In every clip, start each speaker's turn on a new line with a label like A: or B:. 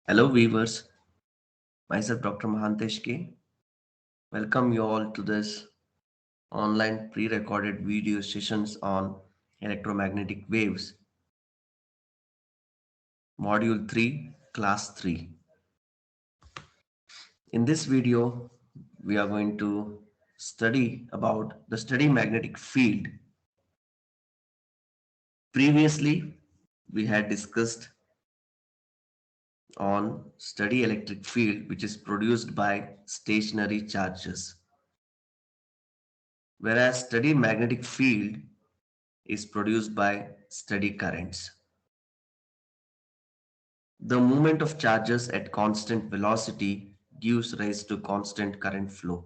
A: Hello viewers, myself Dr. Mahantesh K. Welcome you all to this online pre-recorded video sessions on electromagnetic waves, Module 3, Class 3. In this video, we are going to study about the study magnetic field. Previously, we had discussed on study electric field which is produced by stationary charges, whereas study magnetic field is produced by steady currents. The movement of charges at constant velocity gives rise to constant current flow,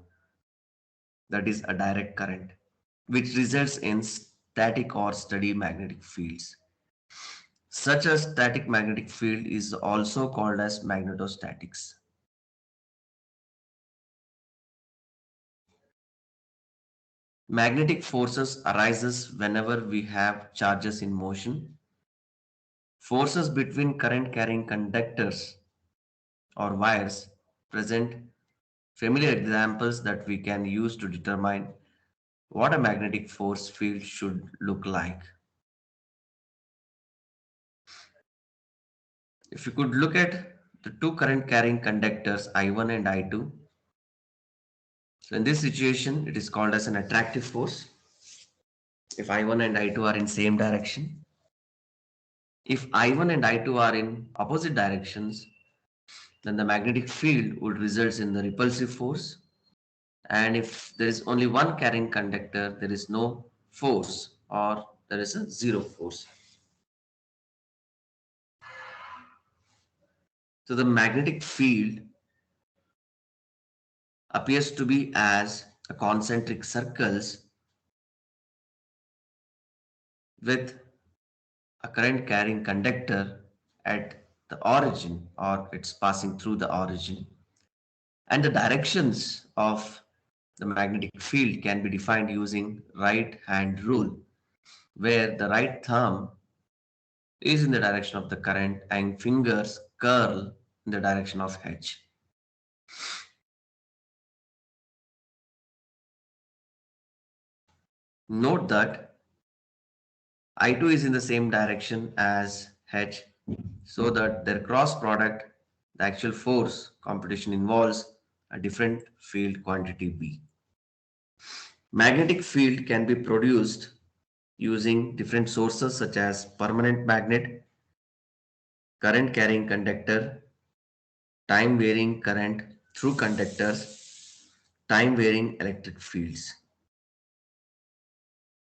A: that is a direct current, which results in static or steady magnetic fields. Such a static magnetic field is also called as magnetostatics. Magnetic forces arises whenever we have charges in motion. Forces between current carrying conductors or wires present familiar examples that we can use to determine what a magnetic force field should look like. If you could look at the two current carrying conductors I1 and I2, so in this situation it is called as an attractive force if I1 and I2 are in same direction. If I1 and I2 are in opposite directions, then the magnetic field would result in the repulsive force, and if there is only one carrying conductor, there is no force or there is a zero force. So the magnetic field appears to be as a concentric circles with a current carrying conductor at the origin, or it's passing through the origin. And the directions of the magnetic field can be defined using right hand rule, where the right thumb is in the direction of the current and fingers curl in the direction of H. Note that I2 is in the same direction as H, so that their cross product, the actual force computation involves a different field quantity B. Magnetic field can be produced using different sources such as permanent magnet, current carrying conductor, time varying current through conductors, time varying electric fields.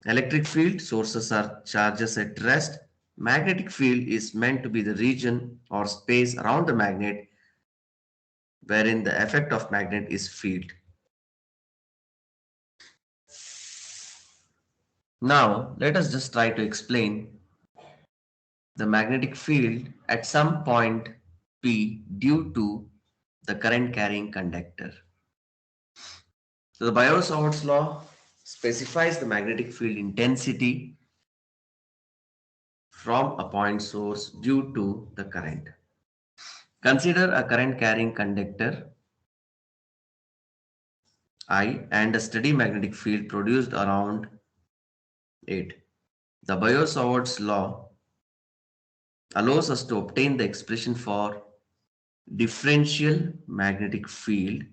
A: Electric field sources are charges at rest. Magnetic field is meant to be the region or space around the magnet wherein the effect of magnet is field. Now, let us just try to explain the magnetic field at some point P due to the current carrying conductor. So the Biot-Savart's law specifies the magnetic field intensity from a point source due to the current. Consider a current carrying conductor I and a steady magnetic field produced around it. The Biot-Savart's law allows us to obtain the expression for differential magnetic field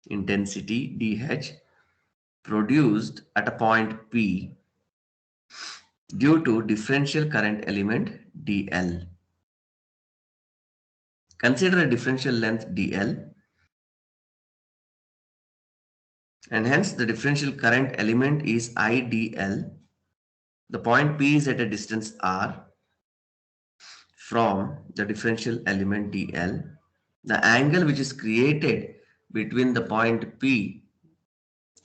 A: intensity dH produced at a point P due to differential current element dl. Consider a differential length dl, and hence the differential current element is idl. The point P is at a distance r from the differential element dl. The angle which is created between the point P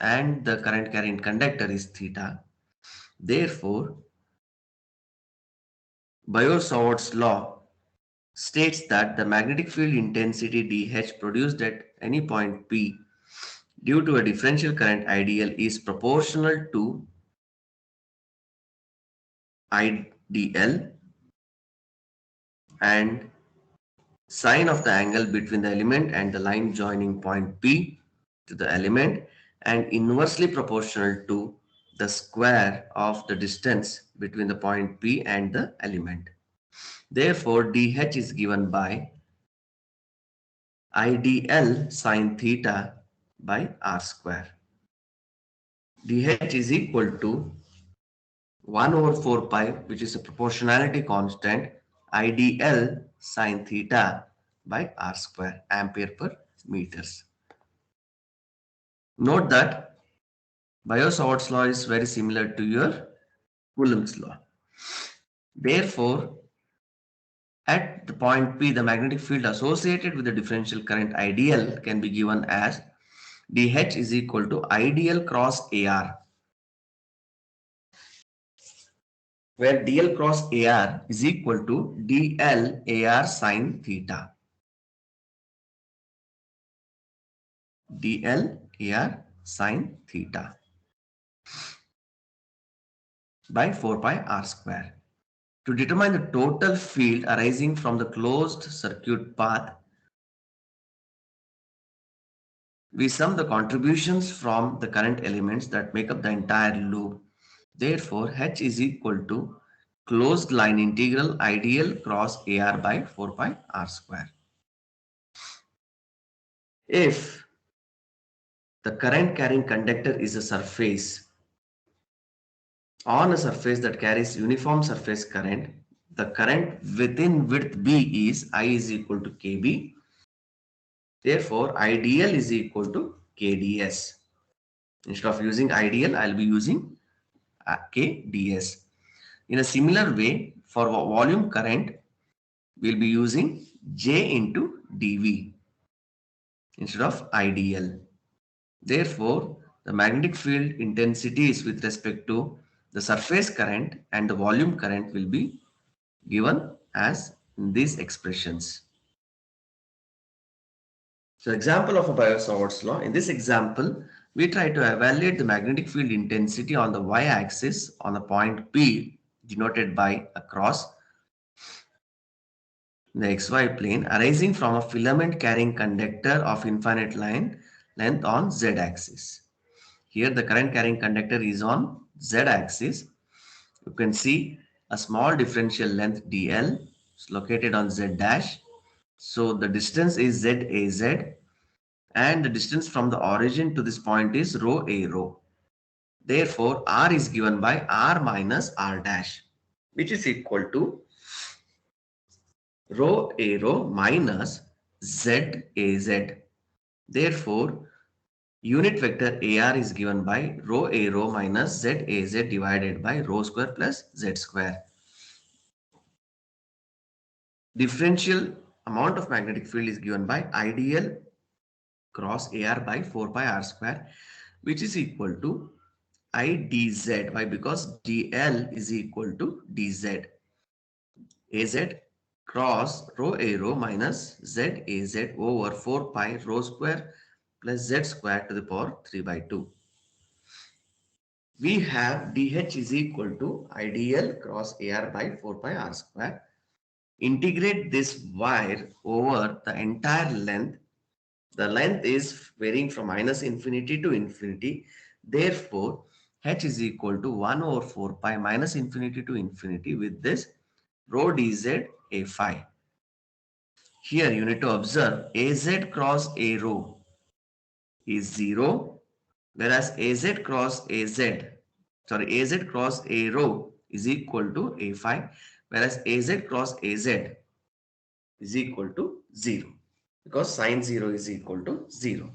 A: and the current carrying conductor is theta. Therefore, Biot-Savart's law states that the magnetic field intensity dH produced at any point P due to a differential current IDL is proportional to IDL, and sine of the angle between the element and the line joining point P to the element, and inversely proportional to the square of the distance between the point P and the element. Therefore, dH is given by IDL sine theta by r square. dH is equal to 1 over 4 pi, which is a proportionality constant, IDL sine theta by r square, ampere per meters. Note that Biot-Savart's law is very similar to your Coulomb's law. Therefore, at the point P, the magnetic field associated with the differential current IDL can be given as dH is equal to IDL cross AR, where dl cross AR is equal to dl AR sine theta. dl AR sine theta by 4 pi r square. To determine the total field arising from the closed circuit path, we sum the contributions from the current elements that make up the entire loop. Therefore, H is equal to closed line integral IDL cross AR by 4 pi r square. If the current carrying conductor is a surface, on a surface that carries uniform surface current, the current within width B is I is equal to KB. Therefore, IDL is equal to KDS. Instead of using IDL, I'll be using KDS. In a similar way, for volume current, we'll be using J into dV instead of IDL. Therefore, the magnetic field intensities with respect to the surface current and the volume current will be given as in these expressions. So, example of a Biot-Savart's law. In this example, we try to evaluate the magnetic field intensity on the y-axis on a point P denoted by a cross in the xy plane arising from a filament carrying conductor of infinite length on z-axis. Here the current carrying conductor is on z-axis. You can see a small differential length dl is located on z dash. So the distance is ZAZ, and the distance from the origin to this point is rho a rho. Therefore, r is given by r minus r dash, which is equal to rho a rho minus ZAZ. Therefore, unit vector AR is given by rho a rho minus ZAZ divided by rho square plus Z square. Differential amount of magnetic field is given by IDL cross AR by 4 pi r square, which is equal to I dz. Why? Because dl is equal to dz. Az cross rho a rho minus zaz over 4 pi rho square plus z square to the power 3 by 2. We have dH is equal to IDL cross AR by 4 pi r square. Integrate this wire over the entire length. The length is varying from minus infinity to infinity. Therefore, H is equal to 1 over 4 pi minus infinity to infinity with this rho dz a phi. Here you need to observe Az cross a rho is 0, whereas Az cross a rho is equal to a phi, whereas Az cross Az is equal to 0, because sine 0 is equal to 0.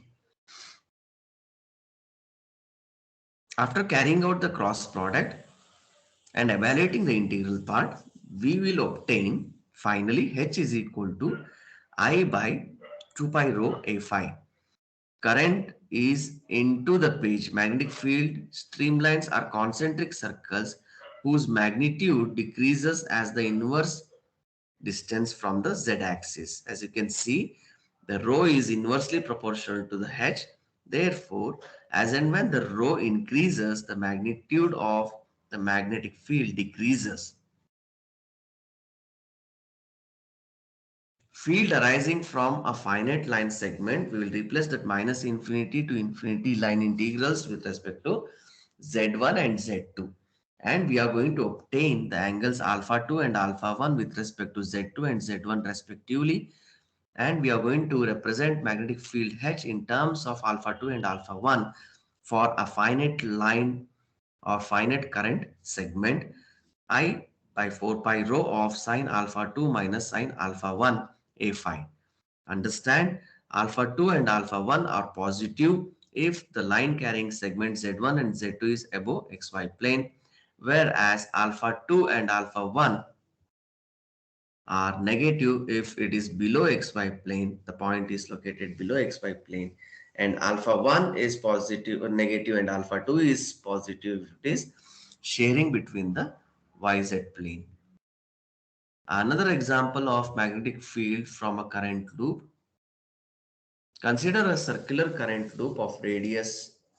A: After carrying out the cross product and evaluating the integral part, we will obtain finally H is equal to I by 2 pi rho a phi. Current is into the page. Magnetic field streamlines are concentric circles whose magnitude decreases as the inverse distance from the z-axis. As you can see, the rho is inversely proportional to the h. Therefore, as and when the rho increases, the magnitude of the magnetic field decreases. field arising from a finite line segment, we will replace that minus infinity to infinity line integrals with respect to Z1 and Z2. And we are going to obtain the angles alpha 2 and alpha 1 with respect to Z2 and Z1 respectively. And we are going to represent magnetic field H in terms of alpha 2 and alpha 1 for a finite line or finite current segment I by 4 pi rho of sine alpha 2 minus sine alpha 1 A phi. Understand, alpha 2 and alpha 1 are positive if the line carrying segment Z1 and Z2 is above xy plane, whereas alpha 2 and alpha 1 are negative if it is below xy plane. The point is located below xy plane, and alpha 1 is positive or negative and alpha 2 is positive if it is sharing between the yz plane. Another example of magnetic field from a current loop. Consider a circular current loop of radius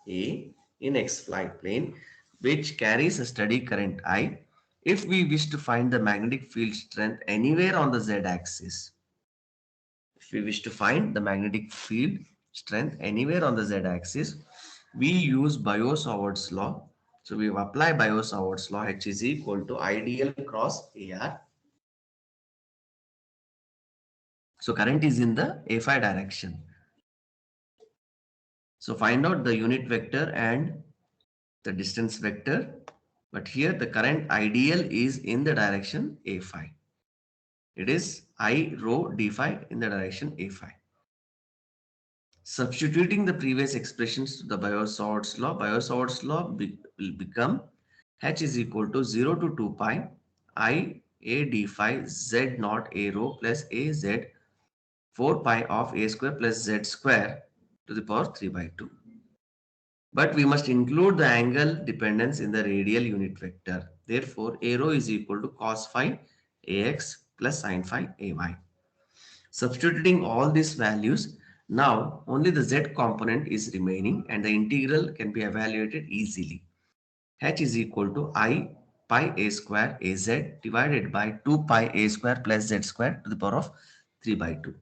A: a in x-y plane which carries a steady current I. If we wish to find the magnetic field strength anywhere on the z-axis, if we wish to find the magnetic field strength anywhere on the z-axis, we use Biot-Savart's law. So we apply Biot-Savart's law. H is equal to ideal cross AR. So current is in the A phi direction. So find out the unit vector and the distance vector. But here the current ideal is in the direction A phi. It is I rho d phi in the direction A phi. Substituting the previous expressions to the Biot-Savart's law will become H is equal to 0 to 2 pi I a d phi z naught a rho plus a z 4 pi of a square plus z square to the power 3 by 2. But we must include the angle dependence in the radial unit vector. Therefore, a rho is equal to cos phi ax plus sin phi ay. Substituting all these values, now only the z component is remaining and the integral can be evaluated easily. H is equal to I pi a square az divided by 2 pi a square plus z square to the power of 3 by 2.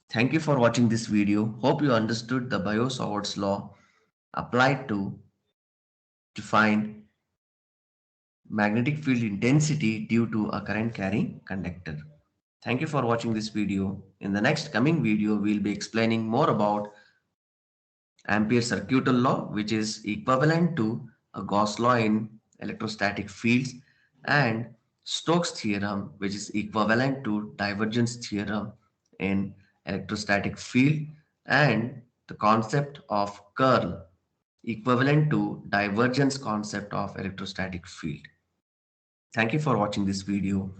A: Thank you for watching this video. Hope you understood the Biot-Savart's law applied to find magnetic field intensity due to a current carrying conductor. Thank you for watching this video. In the next coming video, we'll be explaining more about Ampere's circuital law, which is equivalent to a Gauss law in electrostatic fields, and Stokes theorem, which is equivalent to divergence theorem in electrostatic field, and the concept of curl, equivalent to divergence concept of electrostatic field. Thank you for watching this video.